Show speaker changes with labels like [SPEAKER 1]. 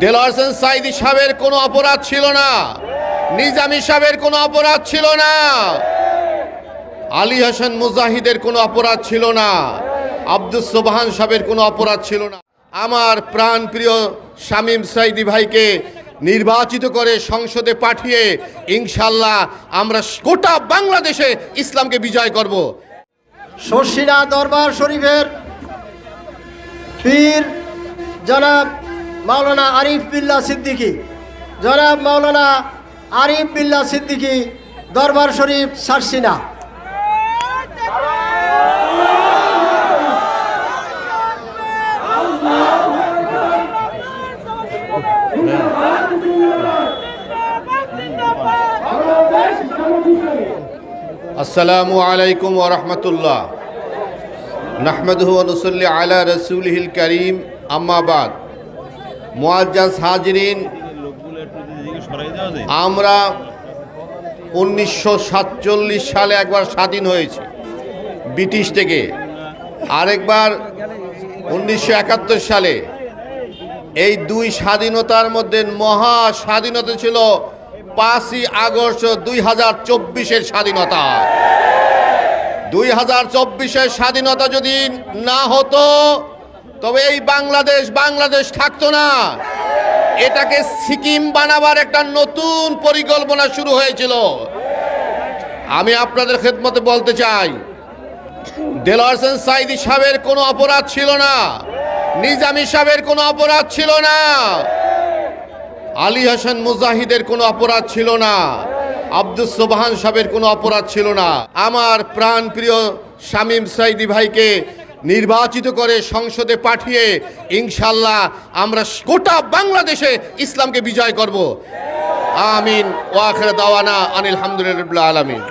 [SPEAKER 1] দেলোয়ার হোসেন সাঈদী সাহেবের কোনো অপরাধ ছিল না, নিজামী সাহেবের কোনো অপরাধ ছিল না, আলী হাসান মুজাহিদের কোনো অপরাধ ছিল না, আব্দুস সোবহান সাহেবের কোনো অপরাধ ছিল না। আমার প্রাণপ্রিয় শামীম সাঈদী ভাইকে নির্বাচিত করে সংসদে পাঠিয়ে ইনশাল্লাহ আমরা গোটা বাংলাদেশে ইসলামকে বিজয় করব।
[SPEAKER 2] শর্ষিনা দরবার শরীফের পীর জনাব মাওলানা আরিফ বিল্লাহ সিদ্দিকী, জনাব মাওলানা আরিফ বিল্লাহ সিদ্দিকী দরবার শরীফ শর্ষিনা।
[SPEAKER 1] আসসালামু আলাইকুম ওয়া রাহমাতুল্লাহ। নাহমাদুহু ওয়া নুসাল্লি আলা রাসূলিহিল কারীম, আম্মা বাদ। মুআজ্জাজ হাজিরিন, আমরা 1947 সালে একবার স্বাধীন হয়েছি ব্রিটিশ থেকে, আরেকবার 1971 সালে। এই দুই স্বাধীনতার মধ্যে মহা স্বাধীনতা ছিল 5ই আগস্ট 2024-এর স্বাধীনতা। 2024-এর স্বাধীনতা যদি না হতো তবে এই বাংলাদেশ থাকতো না। এটাকে সিকিম বানাবার একটা নতুন পরিকল্পনা শুরু হয়েছিল। আমি আপনাদের খেদমতে বলতে চাই, দেলোয়ার হোসেন সাঈদী সাহেবের কোনো অপরাধ ছিল না, নিজামী সাহেবের কোনো অপরাধ ছিল না, আলী হাসান মুজাহিদের কোনো অপরাধ ছিল না, আব্দুস সোবহান সাহেবের কোনো অপরাধ ছিল না। আমার প্রাণপ্রিয় শামীম সাঈদী ভাইকে নির্বাচিত করে সংসদে পাঠিয়ে ইনশাল্লাহ আমরা গোটা বাংলাদেশে ইসলামকে বিজয় করব। আমিন ওয়া আখির দাওয়ানা আনিল হামদুলিল্লাহি রাব্বিল আলামিন।